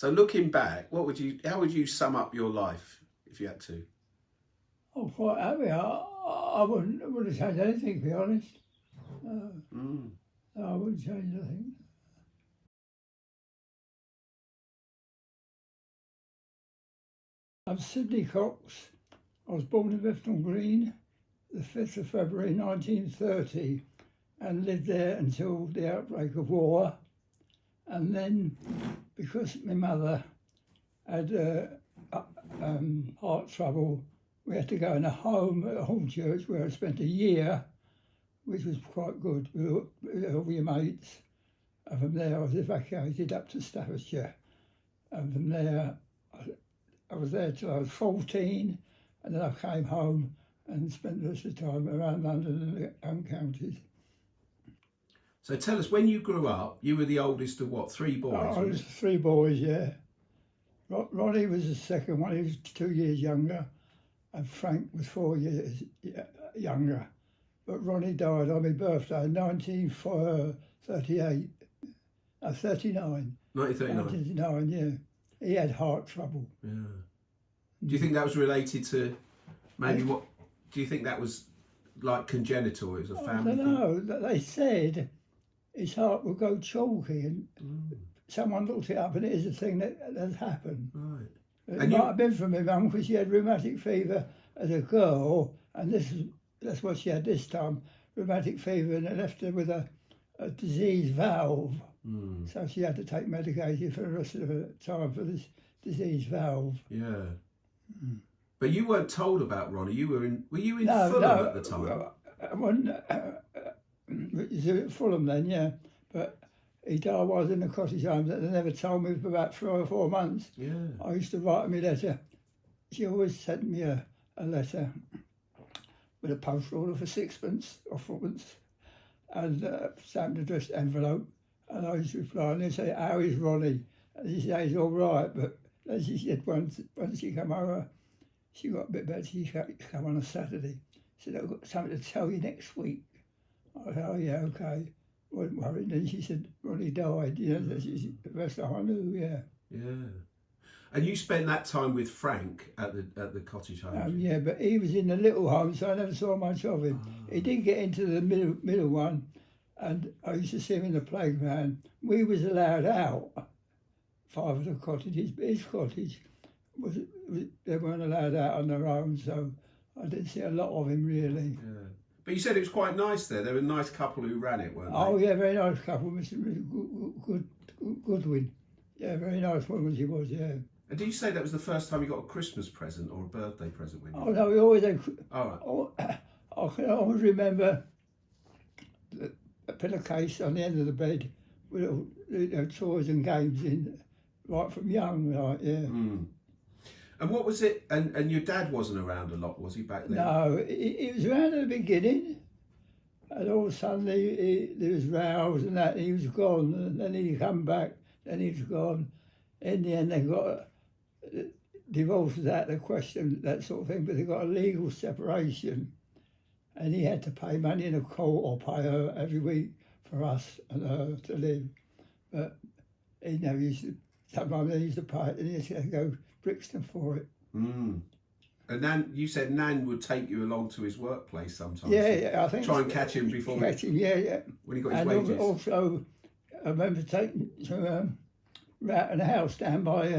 So looking back, how would you sum up your life if you had to? I'm quite happy. I wouldn't change anything, to be honest. No, I wouldn't change anything. I'm Syd Cox. I was born in Bethnal Green, the 5th of February 1930, and lived there until the outbreak of war. And then, because my mother had heart trouble, we had to go in a home at Hornchurch, where I spent a year, which was quite good with all your mates. And from there I was evacuated up to Staffordshire. And from there I was there till I was 14, and then I came home and spent the rest of the time around London and the home counties. So tell us, when you grew up, you were the oldest of what, 3 boys? I was 3 boys, yeah. Ronnie was the second one. He was 2 years younger, and Frank was 4 years younger. But Ronnie died on my birthday, 1938. 39. 1939, yeah. He had heart trouble. Yeah. Do you think that was related to maybe what? Do you think that was like congenital? It was a family I don't know. They said his heart would go chalky, and someone looked it up, and it is a thing that has happened. Right. It might have been from my mum, because she had rheumatic fever as a girl, and that's what she had this time, rheumatic fever, and it left her with a diseased valve. So she had to take medication for the rest of the time for this diseased valve. Yeah. But you weren't told about Ronnie. Were you in Fulham at the time? I wasn't. He was at Fulham then, yeah. But he died. I was in the cottage home that they never told me for about 3 or 4 months. Yeah. I used to write me a letter. She always sent me a letter with a post order for 6pence or 4pence, and stamped addressed envelope. And I used to reply, and they'd say, "How is Ronnie?" And she said, "He's all right." But as she said, once she came over, she got a bit better. She came on a Saturday. She said, "I've got something to tell you next week." I said, "Oh, yeah, okay." Wasn't worried. And then she said, "Ronnie died." You know, that's the first time I knew, yeah. Yeah. And you spent that time with Frank at the cottage home? Yeah, but he was in the little home, so I never saw much of him. He did get into the middle one, and I used to see him in the playground. We was allowed out, 5 of the cottages, but his cottage, they weren't allowed out on their own, so I didn't see a lot of him, really. Yeah. But you said it was quite nice there. They were a nice couple who ran it, weren't they? Oh, yeah, very nice couple, Mr. Goodwin. Yeah, very nice woman she was, yeah. And did you say that was the first time you got a Christmas present or a birthday present? Oh, no, we always had... All right. I can always remember a pillowcase on the end of the bed with toys and games in, right from young, like, yeah. And what was it? And your dad wasn't around a lot, was he, back then? No, he was around at the beginning, and all of a sudden there was rows and that, and he was gone, and then he'd come back, then he was gone. In the end, they got divorce was out of the question, that sort of thing, but they got a legal separation, and he had to pay money in a court or pay her every week for us and her to live. But he never used to, sometimes they used to pay it, and he used to go Brixton for it. And Nan, you said Nan would take you along to his workplace sometimes. Yeah, I think. Try and catch him before. Catch him, yeah. When he got his wages. And also, I remember taking to Roughton House down by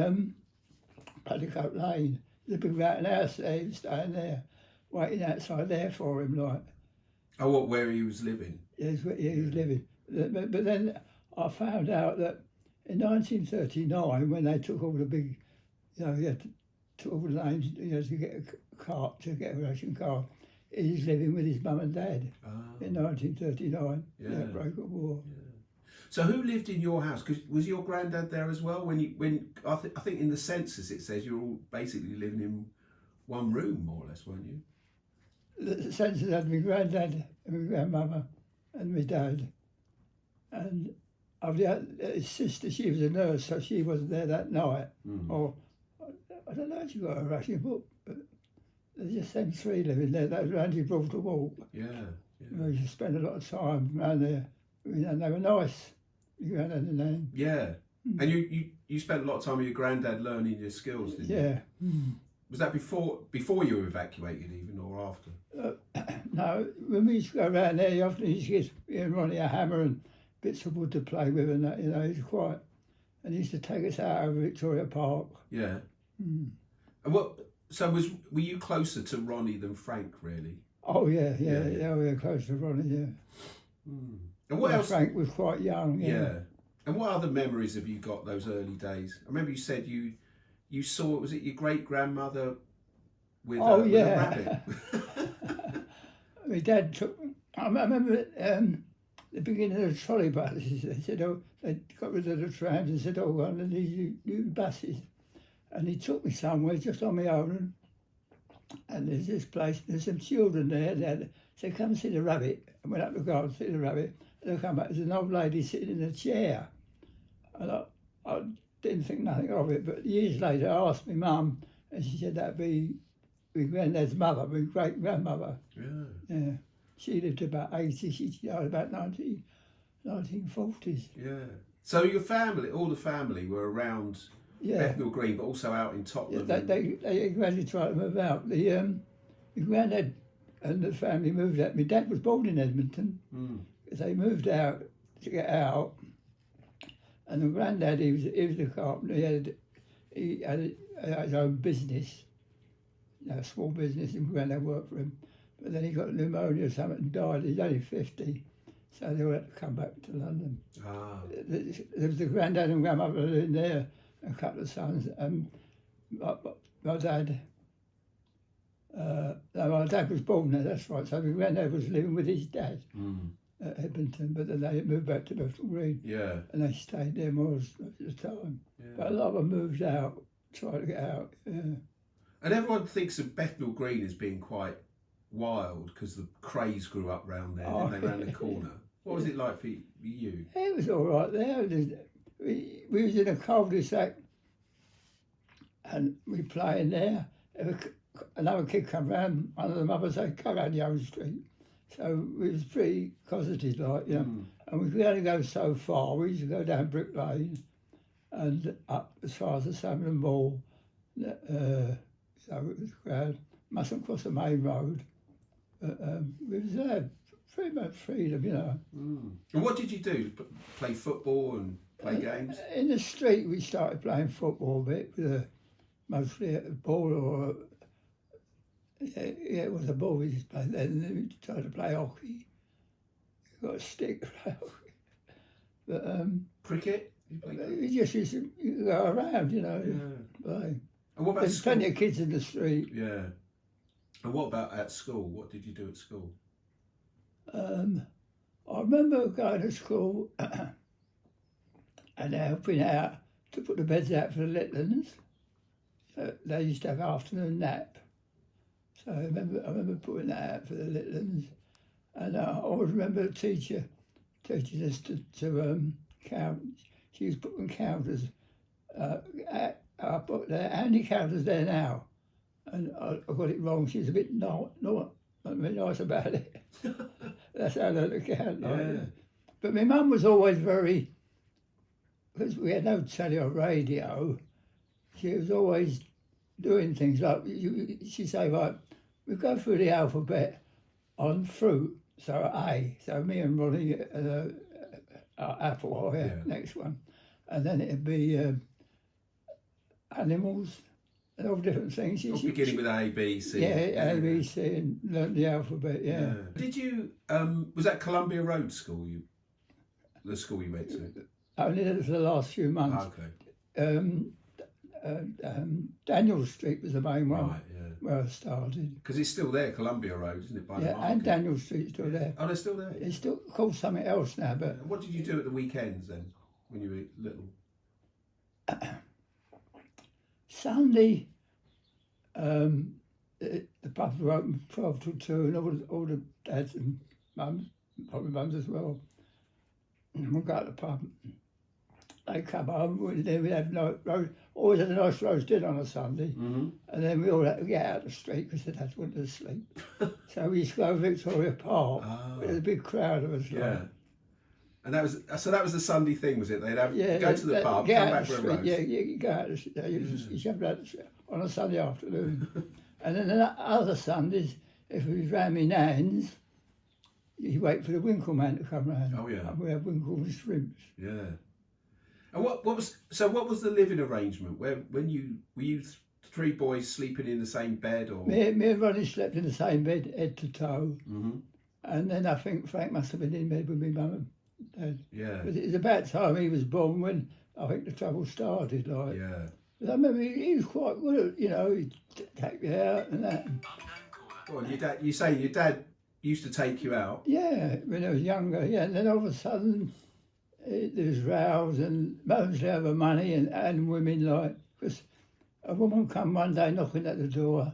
Petticoat Lane. There's a big Roughton House there. He was staying there, waiting outside there for him, like. Oh, what? Where he was living? Yeah, he was living. But then I found out that in 1939, when they took all the big, you had to took all the names, to get a cart, to get a ration card. He's living with his mum and dad in 1939. Yeah, the outbreak of war. Yeah. So who lived in your house? Cause was your granddad there as well? When I think in the census it says you're all basically living in one room, more or less, weren't you? The census had my granddad and my grandmother and my dad, and his sister. She was a nurse, so she wasn't there that night. Or I don't know if she got a ration book, but there's just them 3 living there. That was Randy brought to walk. Yeah. We used to spend a lot of time around there. And they were nice. Your granddad and Nan. Yeah. And you spent a lot of time with your granddad learning your skills, didn't you? Yeah. Was that before you were evacuated even, or after? No, when we used to go around there, he often used to give me and Ronnie a hammer and bits of wood to play with, and that, he's quite. And he used to take us out over Victoria Park. Yeah. And were you closer to Ronnie than Frank, really? Oh yeah, we were close to Ronnie, yeah. And what else? Frank was quite young. Yeah. And what other memories have you got those early days? I remember you said you saw, was it your great grandmother with a rabbit? My dad took. I remember the beginning of the trolley buses. They said, they got rid of the trams and said, one of these new buses. And he took me somewhere just on my own. And there's this place, there's some children there. They said, come and see the rabbit. I went up the garden to see the rabbit. And they come back, there's an old lady sitting in a chair. And I didn't think nothing of it. But years later, I asked my mum, and she said that'd be my granddad's mother, my great grandmother. Yeah. She lived about 80. She died about 1940s. Yeah. So your family, all the family, were around Bethnal Green, but also out in Tottenham. Yeah, they gradually tried to move out. My granddad and the family moved out. My dad was born in Edmonton. They moved out to get out. And the granddad, he was a carpenter. He had his own business, a small business, and granddad worked for him. But then he got pneumonia or something and died. He's only 50, so they had to come back to London. There was the granddad and grandmother in there, and a couple of sons. And my dad was born there, that's right. So my granddad was living with his dad at Edmonton, but then they moved back to Bethnal Green. Yeah. And they stayed there most of the time. Yeah. But a lot of them moved out, tried to get out. Yeah. And everyone thinks of Bethnal Green as being quite wild because the craze grew up round there, didn't they, round the corner? What was it like for you? It was all right there. We was in a cul-de-sac and we playing there. Another kid come round, one of the mothers said, come down the old street. So we was pretty cosseted, like, And we could only go so far. We used to go down Brick Lane and up as far as the Salmon Mall. So it was crowd. Mustn't cross the main road. But we was there, pretty much freedom, And what did you do? Play football and play games? In the street, we started playing football a bit with mostly a ball or. It was a ball we used to play then, and then we tried to play hockey. You got a stick to play hockey. But cricket? You just used to go around, play. And what about There's plenty of kids in the street. Yeah. And what about at school? What did you do at school? I remember going to school and helping out to put the beds out for the little ones. They used to have afternoon nap. So I remember putting that out for the little ones. And I always remember the teacher teaching us to count. She was putting counters. I put there, how many counters there now? And I got it wrong. She was a bit not very nice about it. That's how I learned to count. But my mum was always very, because we had no telly or radio, she was always doing things like, she'd say, right, we go through the alphabet on fruit, so A. So me and Ronnie, apple, next one. And then it'd be animals and all different things. Beginning with A, B, C. Yeah, A, B, C, and learn the alphabet, Did you, was that Columbia Road School, the school you went to? Only for the last few months. Daniel Street was the main one. Right, where I started. Because it's still there, Columbia Road, isn't it? By the market? And Daniel Street's still there. Oh, they're still there? It's still called something else now, but... What did you do at the weekends then, when you were little? Sunday, the pubs were open 12 till 2, and all the dads and mums, probably mums as well, we'd go to the pub. They come home, and then we'd have always had a nice roast dinner on a Sunday, and then we all had to get out the street because the dads wanted to sleep. So we used to go to Victoria Park with a big crowd of us. Yeah. And that was the Sunday thing, was it? They'd go to the pub, get come out back the for a street, roast. yeah, you go out the street, you jump out the street on a Sunday afternoon. And then the other Sundays, if it was round my nan's, you wait for the winkle man to come round. Oh yeah. And we have winkle and shrimps. Yeah. And what was the living arrangement? Were you three boys sleeping in the same bed, or? Me and Ronnie slept in the same bed, head to toe. Mm-hmm. And then I think Frank must have been in bed with me mum and dad. Yeah. But it was about time he was born when I think the trouble started. Like, Yeah. but I remember he was quite good, you know, he'd take me out and that. Well, your dad. You say your dad used to take you out. Yeah, when I was younger, yeah. And then all of a sudden, there was rows and mostly over money and women, like, because a woman come one day knocking at the door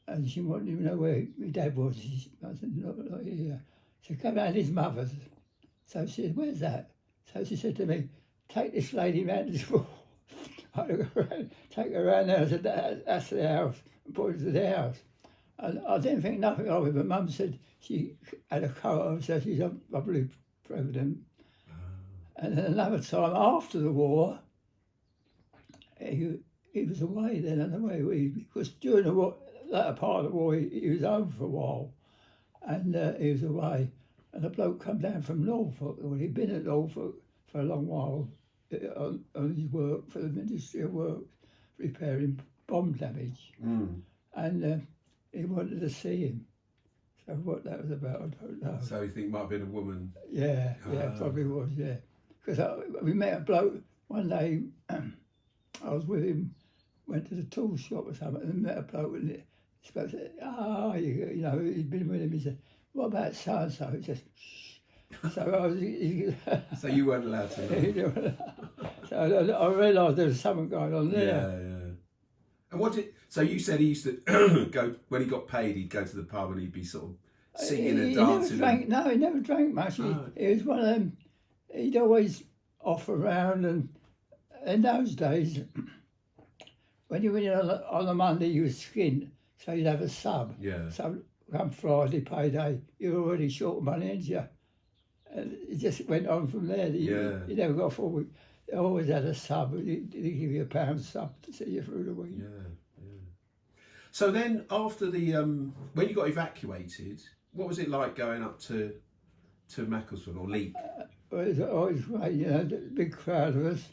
and she wanted to know where my dad was. I said, not here. She said, come round his mother's. So she said, where's that? So she said to me, take this lady round the school. I look around, take her around there. I said, that's the house. And pointed to the house. And I didn't think nothing of it, but Mum said she had a coat, so she's probably pregnant. And then another time after the war, he was away then and away. Because during the war, that part of the war, he was home for a while. And he was away. And a bloke come down from Norfolk. Well, he'd been at Norfolk for a long while on his work for the Ministry of Works, repairing bomb damage. Mm. And he wanted to see him. So what that was about, I don't know. So you think might have been a woman? Yeah, probably was, yeah. Because we met a bloke one day, I was with him, went to the tool shop or something, and met a bloke, and he spoke, said, you know, he'd been with him, he said, what about so-and-so? He said, shh. So I was... So you weren't allowed to? So I realised there was something going on there. Yeah. And so you said he used to go, when he got paid, he'd go to the pub and he'd be sort of singing and dancing. No, he never drank much. He was one of them, he'd always off around, and in those days, when you went in on a Monday, you was skint, so you'd have a sub. Yeah. So come Friday payday, you were already short of money, ain't you? And it just went on from there. You never got forward. They always had a sub. They give you £1 sub to see you through the week. Yeah. So then, after the when you got evacuated, what was it like going up to Macclesfield or Leek? It was always great, you know, the big crowd of us.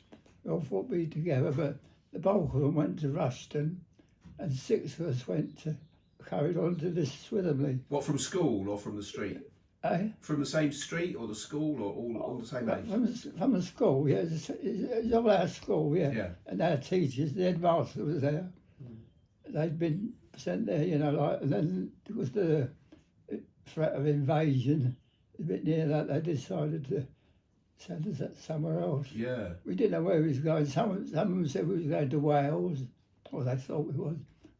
We all thought we'd be together, but the bulk of them went to Rushton, and 6 of us carried on to this Swithamley. What, from school or from the street? From the same street or the school, or all the same age? From the school, yeah. It was all our school, yeah. And our teachers, the headmaster was there. They'd been sent there, you know, like, and then there was the threat of invasion. A bit near that, they decided to send us somewhere else. Yeah. We didn't know where we was going. Some of them said we was going to Wales, or they thought we was,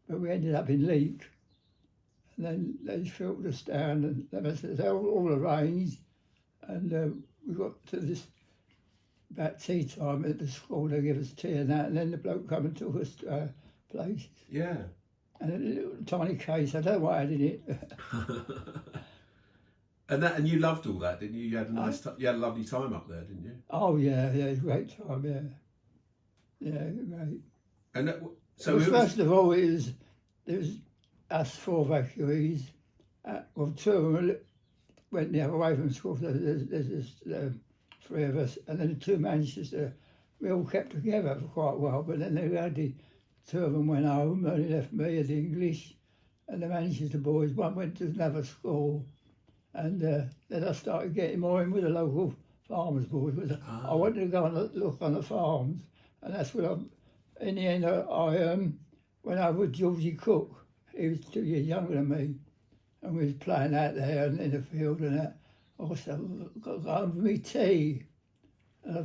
but we ended up in Leek. And then they filtered us down, and they were all arranged, and we got to this, about tea time at the school, they gave us tea and that, and then the bloke come and took us to our place. Yeah. And a little tiny case, I don't know why I did it. And you loved all that, didn't you? You had a nice, you had a lovely time up there, didn't you? Oh yeah, great time, yeah, great. And so first of all, there was us 4 evacuees. Well, 2 of them went the other way from school. So there's just 3 of us, and then the 2 Manchester. We all kept together for quite a while, but then the 2 of them went home. Only left me at the English, and the Manchester boys. One went to another school. And then I started getting more in with the local farmers' boys. I wanted to go and look on the farms, and that's when in the end, I went over with Georgie Cook. He was 2 years younger than me, and we was playing out there in the field and that. I said, I've got to go home for me tea. And I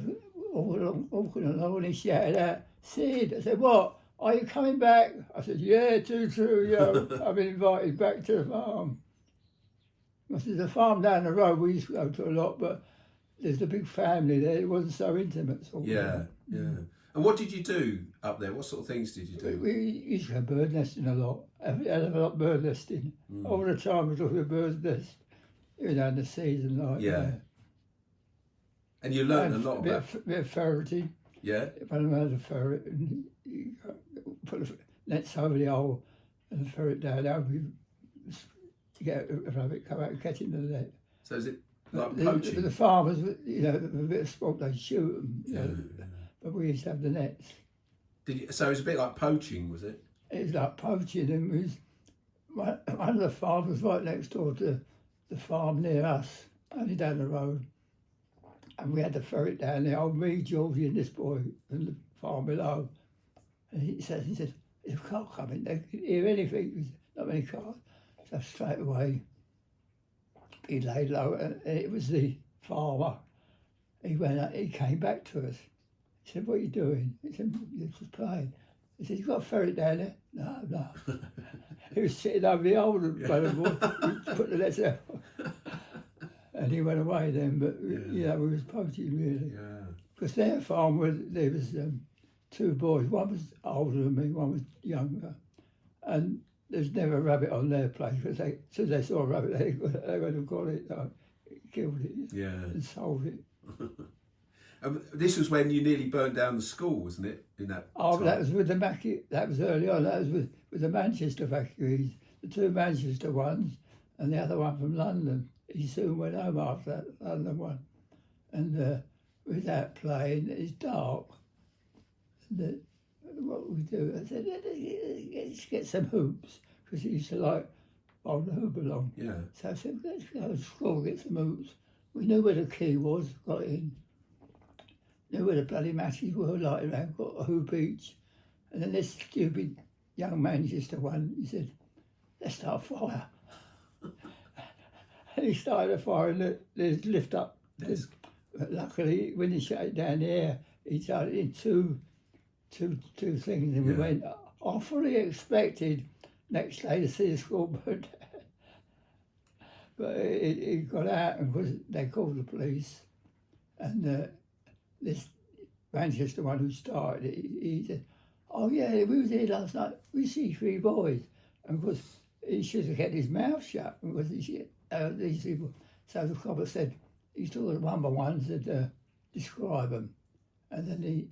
was walking along, and he shouted out, Syd. I said, what? Are you coming back? I said, yeah, too true, yeah. I've been invited back to the farm. There's a farm down the road we used to go to a lot, but there's a big family there. It wasn't so intimate. Yeah. And what did you do up there? What sort of things did you do? We used to go bird nesting a lot. A lot of bird nesting. All the time we was looking at birds nest. You know, in the season like that. And you learned a lot about... bit of ferreting. Yeah? If I had a ferret, and you put the nets over the hole and the ferret down, you get a rabbit come out and catch into the net. So is it like poaching? The farmers, you know, with a bit of sport, they shoot them, you know, but we used to have the nets. So it was a bit like poaching, was it? It was like poaching, and it was one of the farmers right next door to the farm near us, only down the road. And we had to ferret down there, old me, Georgie and this boy from the farm below. And he said, if a car coming, they could hear anything, there's not many cars. So straight away, he laid low, and it was the farmer. He went out, he came back to us. He said, what are you doing? He said, just playing. He said, you got a ferret down there? No. He was sitting over the old one, he put the nets out. And he went away then, but you know, we was poaching really. Yeah. Because their farm there was two boys. One was older than me, one was younger, and there's never a rabbit on their place because as soon as they saw a rabbit, they went and got it, killed it, and sold it. This was when you nearly burnt down the school, wasn't it? In that. Time? That was with the that was early on. That was with the Manchester evacuees, the two Manchester ones, and the other one from London. He soon went home after that London one, and with that playing, it's dark. And what we do? I said, let's get some hoops, because he used to like hold the hoop along. Yeah. So I said, let's go to school, get some hoops. We knew where the key was, got in. Knew where the bloody matches were, lighting around, got a hoop each. And then this stupid young Manchester one, he said, let's start a fire. And he started a fire and there's lift up. But luckily, when he shut it down there, he started in two things, and we went. I fully expected next day to see the school burn down, but it got out, and they called the police, and this Manchester one who started it, he said, "Oh yeah, we was here last night. We see three boys," and of course he should have kept his mouth shut because these people. So the copper said, he took it one by one and said, describe them. And then he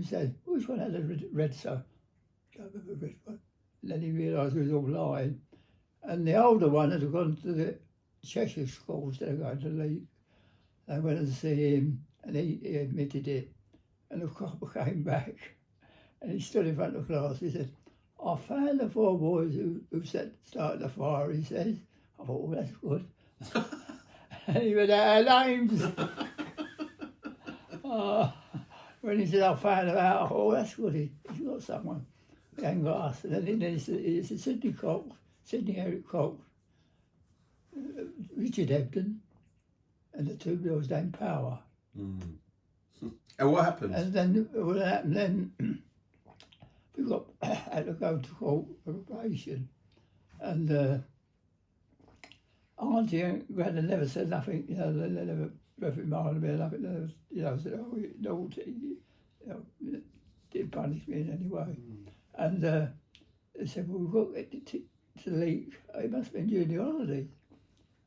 said, which one had a red so? I don't remember the red one. And then he realised it was all lying. And the older one had gone to the Cheshire school instead of going to Leek. They went to see him and he admitted it. And the copper came back and he stood in front of the class. He said, I found the four boys who started the fire, he says. I thought, oh, that's good. And he went out of names. When he said, I found them out, I thought, oh, that's good. He's got someone. He ain't got us. And then he said, Sydney Cox, Sydney Eric Cox, Richard Ebden, and the two girls named Power. Mm. And what happened? And then what happened then, we had to go to court for probation. And Auntie and Grandad never said nothing, you know, they never reprimanded me or nothing, they never, you know, said, oh, you're naughty, you know, didn't punish me in any way. And they said, well, we've got to get to Leek, it must have been during the holiday,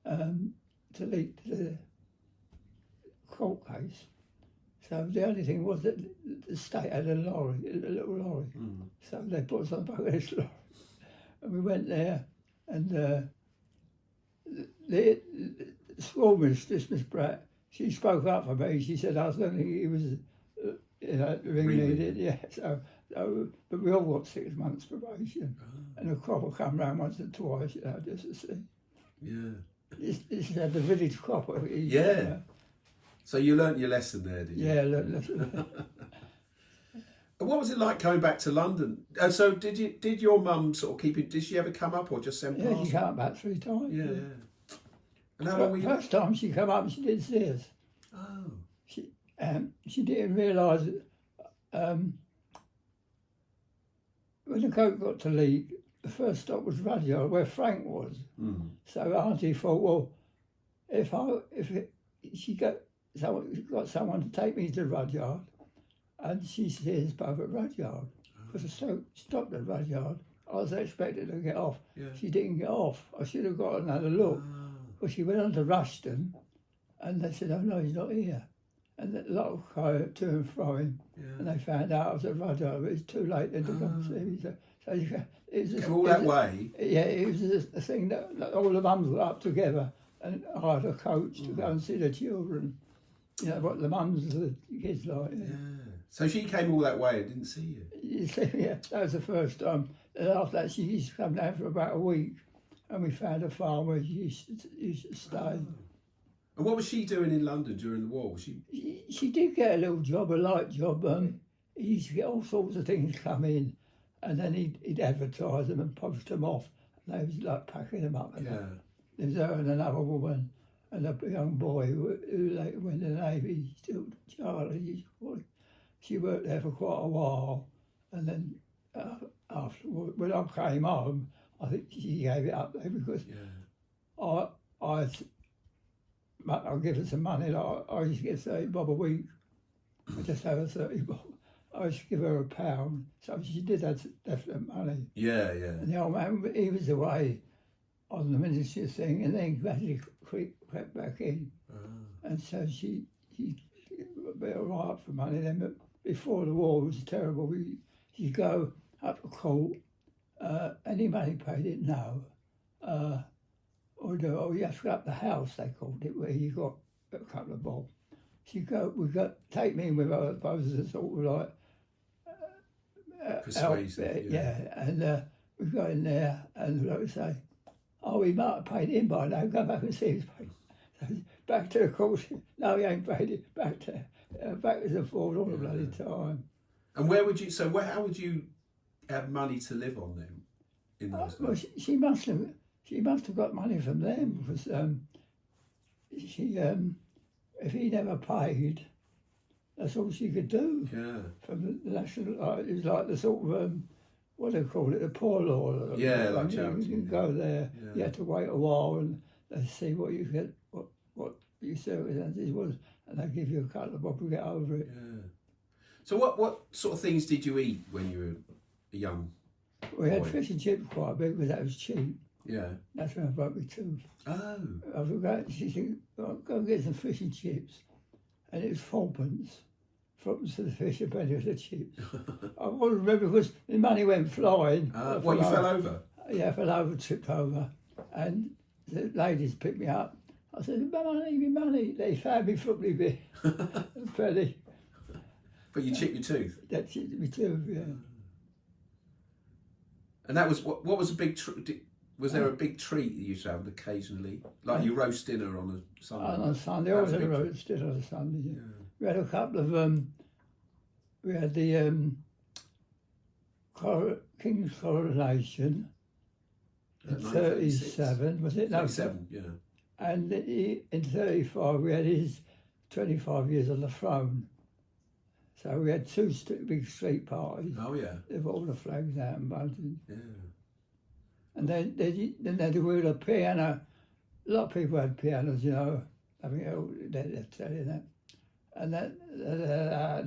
to Leek, to the court case. So the only thing was that the state had a lorry, a little lorry. So they put us on the back of this lorry. And we went there, and the school mistress, Miss Pratt, she spoke up for me. She said, I was thinking he was, you know, ringleader, yeah. So, but we all got 6 months probation. And the copper come round once or twice, you know, just to see. Yeah. This is the village copper. Yeah. So you learnt your lesson there, did you? Yeah, I learnt lesson. And what was it like coming back to London? So did your mum sort of keep it? Did she ever come up or just send parcels? Yeah, she came up about 3 times. Yeah. And how long were you? First time she came up, she didn't see us. Oh. She didn't realise that when the coach got to Leek, the first stop was Rudyard, where Frank was. So Auntie thought, well, if she got someone to take me to Rudyard, and she sees both at Rudyard, because I stopped at Rudyard. I was expecting to get off. Yeah. She didn't get off. I should have got another look. But she went on to Rushton, and they said, oh no, he's not here. and a lot of car to and from him. And they found out I was a rudder, but it's too late then to come see me. So it was all that way? Yeah, it was a thing that all the mums were up together and hired a coach to go and see the children. You know, what the mums and the kids like. Yeah. So she came all that way and didn't see you? You see, yeah, that was the first time. And after that, she used to come down for about a week, and we found a farm where she used to stay. Oh. And what was she doing in London during the war? She did get a little job, a light job. He used to get all sorts of things come in, and then he'd advertise them and post them off. And they was like packing them up. And there was her and another woman and a young boy who later went in the Navy, still Charlie. She worked there for quite a while, and then after when I came home, I think she gave it up there because I'll give her some money. Like I used to get 30 bob a week. I just have her 30 bob. I used to give her £1, so she did have definite money. Yeah. And the old man, he was away on the ministry thing, and then gradually crept back in. And so she got a bit all right for money then, but before the war it was terrible. She'd go up to court, any money paid it, no. Or you have to go up the house, they called it, where you got a couple of bob. Take me in with her, I suppose, as a sort of like persuasive. And we got in there, and like I say, he might have paid in by now, go back and see his pay. So back to the court, no, he ain't paid it, back as a forward all the bloody time. And how would you have money to live on then in those days? Well, she must have got money from them, because if he never paid, that's all she could do. Yeah. From the national, it was like the sort of what do they call it, the poor law. Yeah, like charity. You can go there. Yeah. You had to wait a while and they see what you get, what your circumstances was, and they give you a couple of bob to get over it. Yeah. So what sort of things did you eat when you were a young We had fish and chips quite a bit because that was cheap. Yeah. That's when I broke my tooth. Oh. I was going, she said, go and get some fish and chips. And it was 4p. 4p for the fish, a penny for the chips. I wouldn't remember because the money went flying. You fell over? Yeah, I fell over, tripped over. And the ladies picked me up. I said, Mum, I need my money. They found me from me bit. A penny. But you chipped your tooth? That chipped my tooth, yeah. And that was, what was a big was there a big treat you used to have occasionally? Like your roast dinner on a Sunday? On Sunday, I always had a roast dinner on a Sunday, yeah. We had a couple of, we had the King's coronation in 37, was it? 37, yeah. And in 35 we had his 25 years on the throne. So we had two big street parties. Oh, yeah. With all the flags out and bunting. Yeah. And then they had a piano. A lot of people had pianos, you know. I think they'd tell you that. And that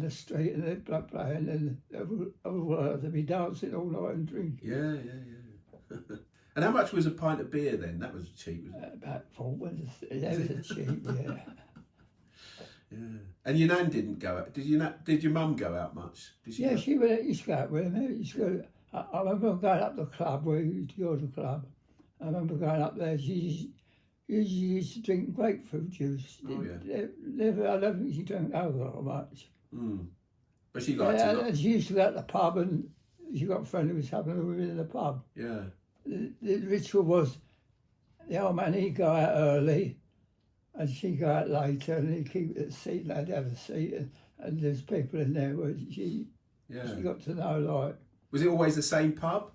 the street and they'd play and then they'd be dancing all night and drinking. Yeah. And how much was a pint of beer then? That was cheap, wasn't it? About 4p. That was cheap, yeah. Yeah. And your nan didn't go out. Did your mum go out much? She used to go out with him. I remember going up the club where he used to go to the club. I remember going up there. She used to drink grapefruit juice. Oh, yeah. I don't think she drank alcohol much. Mm. But she liked it. And she used to go to the pub, and she got a friend who was having a women in the pub. Yeah. The ritual was the old man, he'd go out early and she'd go out later, and he'd keep at the seat and they'd have a seat, and there's people in there where she got to know, like... Was it always the same pub?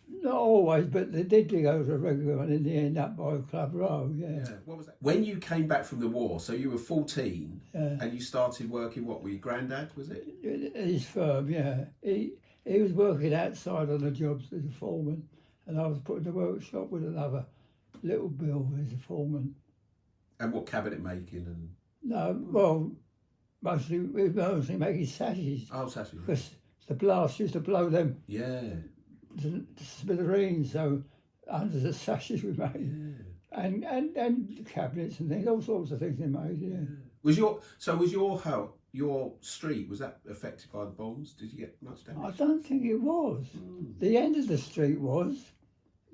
Not always, but they did go to a regular one in the end up by Club Row, yeah. What was that? When you came back from the war, so you were 14 and you started working, what, with your granddad, was it? His firm, yeah. He was working outside on the jobs as a foreman, and I was put in the workshop with another little Bill as a foreman. And what, cabinet making and... No, well, mostly making sashes. Oh, sashes. Because the blast used to blow them to smithereens, so hundreds of sashes we made. Yeah. And cabinets and things, all sorts of things they made, yeah. Was your street, was that affected by the bombs? Did you get much damage? I don't think it was. The end of the street was,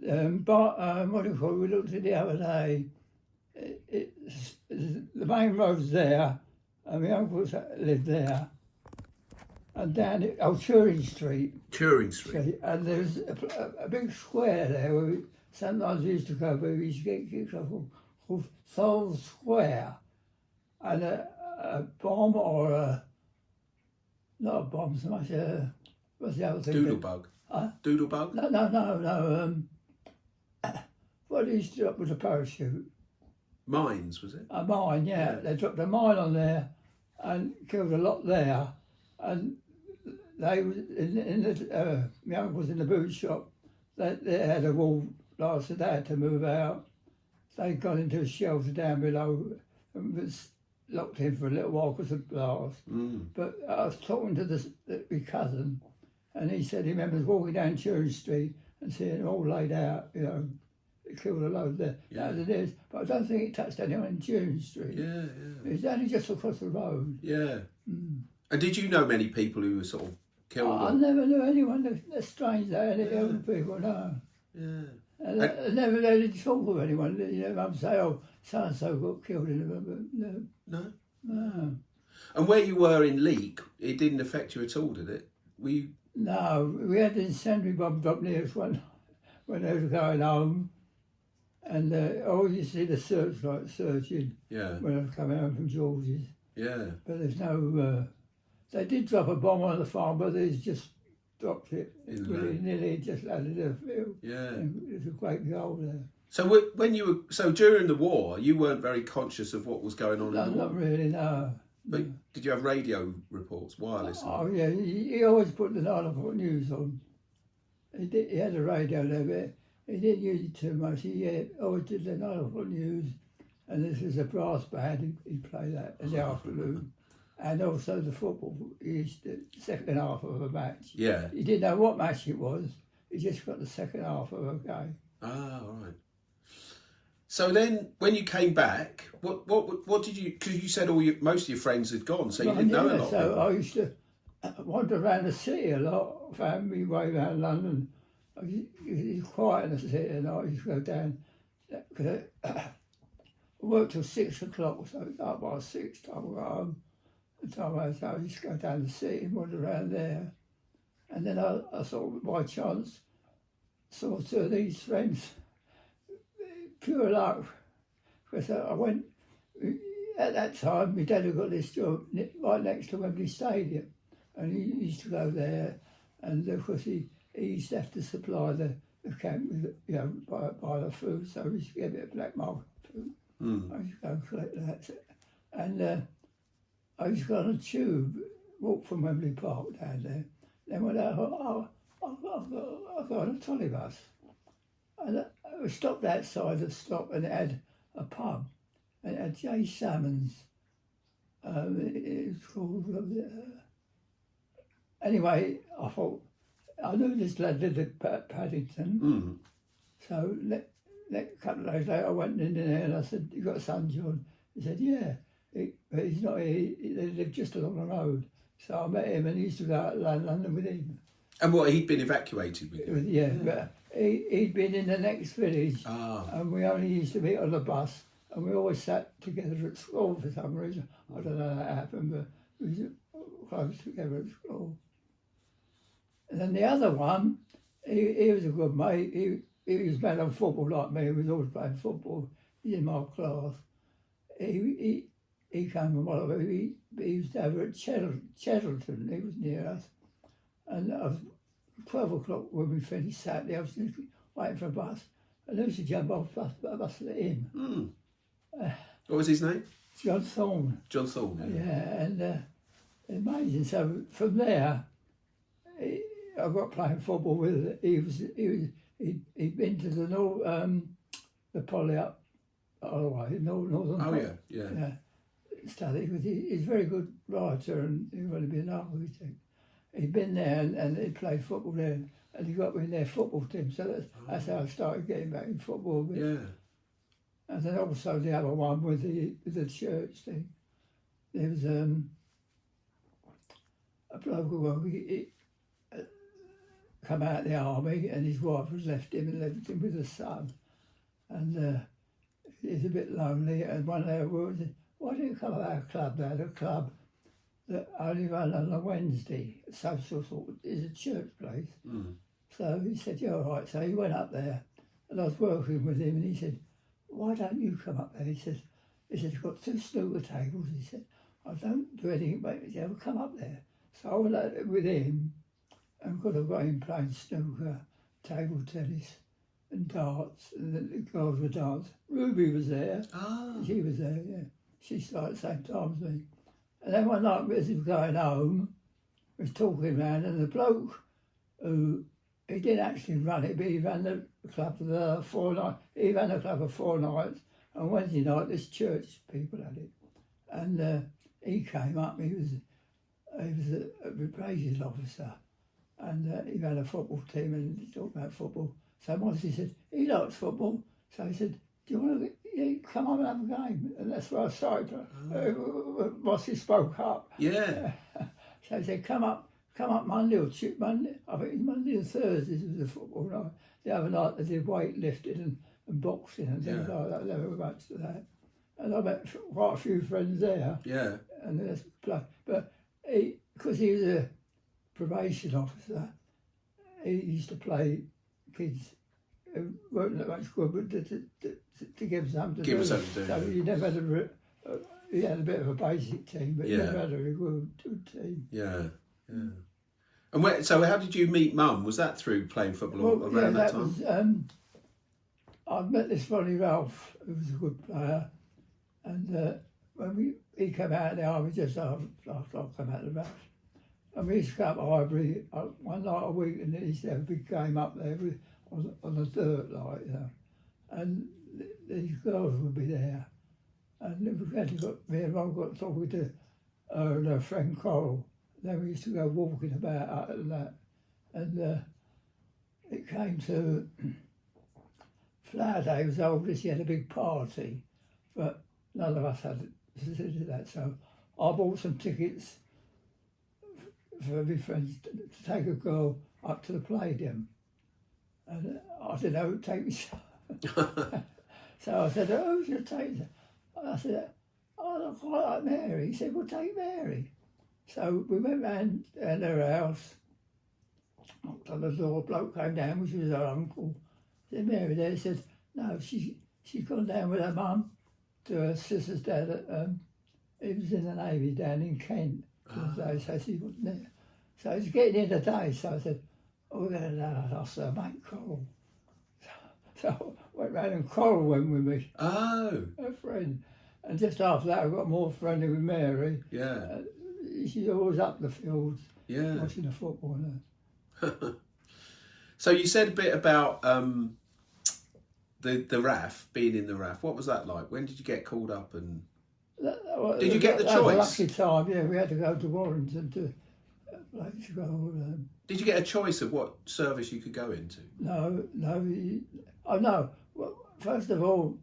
but what do you call it? We looked at the other day. The main road's there, and my uncle lived there. And down Turing Street. Turing Street. And there's a big square there where sometimes we used to go, but we used to get kicked off called Seoul Square. And a bomb or not a bomb so much, what's the other thing? Doodlebug. Huh? Doodlebug? No. What did he drop with a parachute? Mines, was it? A mine, yeah. They dropped a mine on there and killed a lot there. And they was my uncle was in the boot shop. They had a wall blast, so they had to move out. They got into a shelter down below and was locked in for a little while because of the blast. But I was talking to my cousin, and he said he remembers walking down Turing Street and seeing them all laid out, it killed a load there. Yeah. As it is, but I don't think it touched anyone in Turing Street. Yeah. It's only just across the road. Yeah. And did you know many people who were sort of killed? I never knew anyone that's strange that any older people, no. Yeah. And I never really talk of anyone. Mum say, oh, so-and-so got killed in it, but no. And where you were in Leek, it didn't affect you at all, did it? No, we had the incendiary bomb drop near us when they were going home. And you see the searchlight searching when I was coming home from George's. Yeah. But there's no... they did drop a bomb on the farm, but they just dropped it. Nearly just landed in the field. Yeah. There's a great goal there. So during the war, you weren't very conscious of what was going on No, in the war? not really, no. But did you have radio reports, wireless? Oh, yeah, he always put the 9 o'clock news on. He had a radio there, but he didn't use it too much. He always did the 9 o'clock news, and this was a brass band, he'd play that in the afternoon. And also the football, the second half of a match. Yeah. He didn't know what match it was, he just got the second half of a game. Ah, all right. So then, when you came back, what did you? Because you said most of your friends had gone, so you didn't know a lot. So I used to wander around the city a lot. Found me way around London. It was quiet in the city, and I used to go down. Cause I worked till 6 o'clock, so it was up by 6. Time I got home. The time I used to go down the city and wander around there, and then I sort of by chance saw two of these friends. Pure luck, because I went, at that time my dad had got this job right next to Wembley Stadium, and he used to go there, and of course he used to have to supply the camp with, buy the food, so he used to get a bit of black market food. I used to go and collect that, and I used to go on a tube, walk from Wembley Park down there, then when I got on a trolley bus, and we stopped outside the stop, and it had a pub, and it had J. Salmon's. It was called. Anyway, I thought I knew this lad lived at Paddington, so a couple of days later I went in there and I said, "You got a son, John?" He said, "Yeah, but he's not here. They live just along the road." So I met him, and he used to go out to London with him. And he'd been evacuated with you? Yeah, but he'd been in the next village, and we only used to meet on the bus, and we always sat together at school for some reason. I don't know how that happened, but we were close together at school. And then the other one, he was a good mate. He was playing on football like me. He was always playing football. He's in my class. He came from Oliver. He was over at Cheddleton. He was near us. And I was 12 o'clock when we finished Saturday. I was waiting for a bus. And there was a jump off bus at him. What was his name? John Thorne. John Thorne. Yeah, and amazing. So from there, I got playing football with. He'd been to the Poly up all the way, northern. Oh yeah. Study because he's a very good writer, and he wanted to be an architect. He'd been there and he played football there, and he got me in their football team. So that's how I started getting back in football. Yeah. And then also the other one with the church thing. there was a bloke who come out of the army, and his wife was left him and left him with a son, and he's a bit lonely. And one day we said, "Why don't you come to our club?" They had a club that only ran on a Wednesday, social sort of, is a church place. Mm. So he said, "Yeah, all right." So he went up there, and I was working with him, and he said, "Why don't you come up there?" He said, "You've got 2 snooker tables." He said, "I don't do anything, but yeah, well, come up there." So I went out with him, and got him playing snooker, table tennis, and darts, and the girls were dancing. Ruby was there. Ah. She was there, yeah. She started at the same time as me. And then one night, as he was going home, we was talking around, and the bloke who, he didn't actually run it, but he ran the club for 4 nights. He ran the club for 4 nights, and Wednesday night, this church people had it. And he came up, he was a replacement officer, and he ran a football team, and he talked about football. So once he said, he likes football, so he said, "Do you want to come on and have a game?" And that's where I started. Mossy spoke up. Yeah. So he said, come up Monday or Monday. I think it was Monday and Thursdays was the football night. The other night they did weightlifting and boxing and things like that. They were much to that. And I met quite a few friends there. Yeah. And that's but because he was a probation officer, he used to play kids who weren't that much good, but to give something to do. Something to do. So you never had he had a bit of a basic team, but he never had a really good team. Yeah, yeah. And so how did you meet Mum? Was that through playing football around that time? I met this Ronnie Ralph, who was a good player, and when he came out of the army just after I came out of the raft, and we used to go up Highbury one night a week, and they used to have a big game up there on the dirt, like, you know, and these girls would be there, and me and Ron got talking to her and her friend Coral. Then we used to go walking about and that, and it came to Flower Day was older. She had a big party, but none of us had visited that, so I bought some tickets for my friends to take a girl up to the Palladium, and I didn't know who'd take me. So I said, "Who should take her?" I said, "I don't quite like Mary." He said, "Well, take Mary." So we went round her house, knocked on the door, bloke came down, which was her uncle. I said, "Mary there?" He said, "No, she's gone down with her mum to her sister's dad he was in the Navy down in Kent. So she wasn't there. So it's getting in the day, so I said, "Oh, we're going to ask her mate Coral." So I went round and Coral went with me. Oh. Her friend. And just after that I got more friendly with Mary. Yeah. She's always up the fields watching the football. So you said a bit about the RAF, being in the RAF. What was that like? When did you get called up? And did you get the choice? That was a lucky time, yeah. We had to go to Warrington to go. Did you get a choice of what service you could go into? No. No. Well, first of all,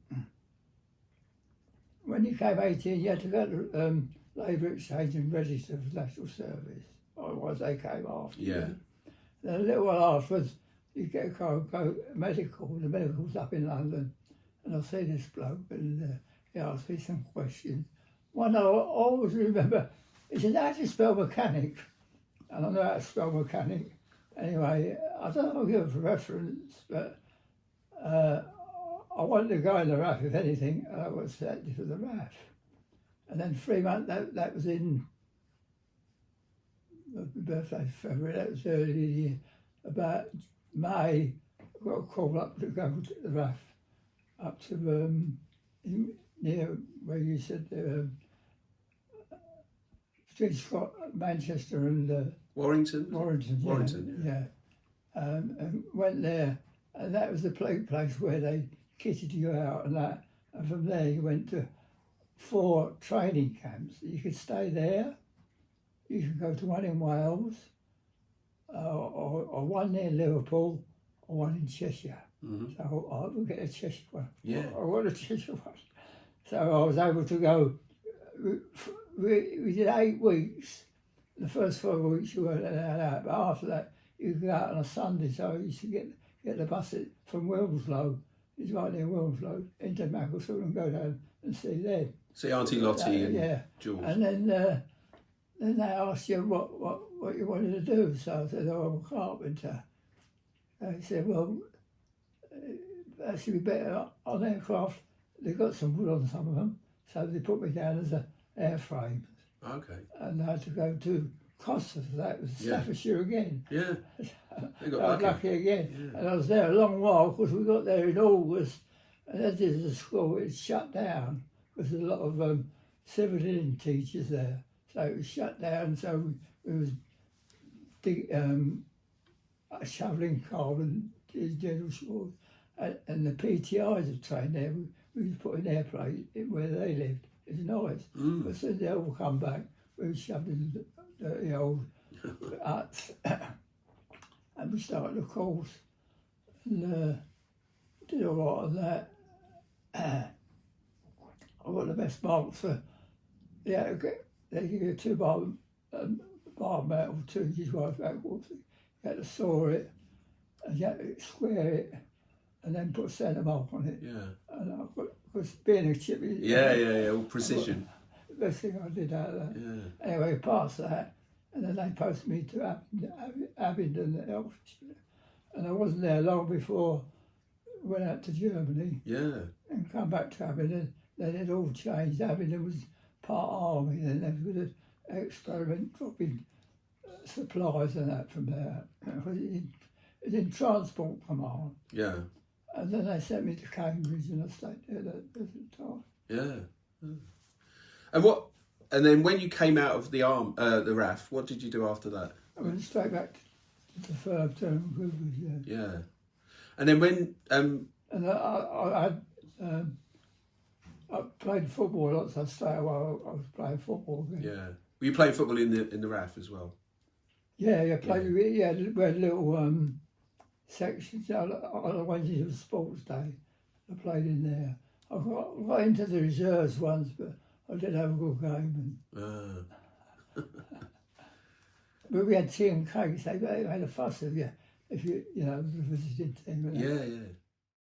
when you came 18, you had to go to Labour Exchange and register for National Service. Otherwise, they came after you. Then a little while afterwards, you get a car, go medical. The medical's up in London, and I see this bloke, and he asked me some questions. One I always remember, he said, "How do you spell mechanic?" And I know how to spell mechanic. Anyway, I don't know if I'll give a reference, but I wanted to go in the RAF, if anything, and I was selected for the RAF. And then 3 months, that was in my birthday, February, that was early in the year. About May, I got a call up to go to the RAF, up to near where you said, between Manchester and Warrington? Warrington, yeah. And went there, and that was the place where they kitted you out and that. And from there you went to 4 training camps. You could stay there, you could go to one in Wales, or one near Liverpool, or one in Cheshire. Mm-hmm. So I would get a Cheshire one. Yeah. I want a Cheshire one. So I was able to go we did 8 weeks. The first 4 weeks you weren't allowed out, but after that you could go out on a Sunday. So I used to get the bus from Wilmslow, it's right near Wilmslow, into Macclesfield and go down and see them. See Auntie Lottie and Jules. And then they asked you what you wanted to do. So I said, oh, I'm a carpenter. They said, well, actually be better on aircraft. They got some wood on some of them, so they put me down as an airframe. Okay. And I had to go to Costa for that. It was Staffordshire again. Yeah. They got I was lucky again. Yeah. And I was there a long while because we got there in August, and as is the school, it shut down because there's a lot of civil engineering teachers there. So it was shut down, so we was shoveling carbon in general schools. And the PTIs have trained there. We was putting airplanes in where they lived. It's nice. But as soon as they all come back, we were shoved in the dirty old huts. And we started the course. And did all right on that. I got the best marks for, they give you a 2-bar metal, 2 inches wide backwards. You had to saw it, and you had to square it, and then put a centre mark on it. Yeah. And I got, because being a chip, all precision. The best thing I did out of that. Yeah. Anyway, past that, and then they posted me to Abingdon at Oxfordshire. And I wasn't there long before I went out to Germany. Yeah. And come back to Abingdon. Then it all changed. Abingdon was part army, and they was going to experiment dropping supplies and that from there. It was in Transport Command. Yeah. And then they sent me to Cambridge, and I stayed there at the time. Yeah. And then when you came out of the RAF, what did you do after that? I went straight back to the firm, Turner Goodwood, Yeah. And then when and I played football lots. So straight away I was playing football again. Yeah. Were you playing football in the RAF as well? Yeah, played. Yeah, we had little sections on the Wednesday of sports day. I played in there. I got into the reserves once, but I did have a good game. But we had tea and cakes. They had a fuss of you if you the visiting team. Yeah.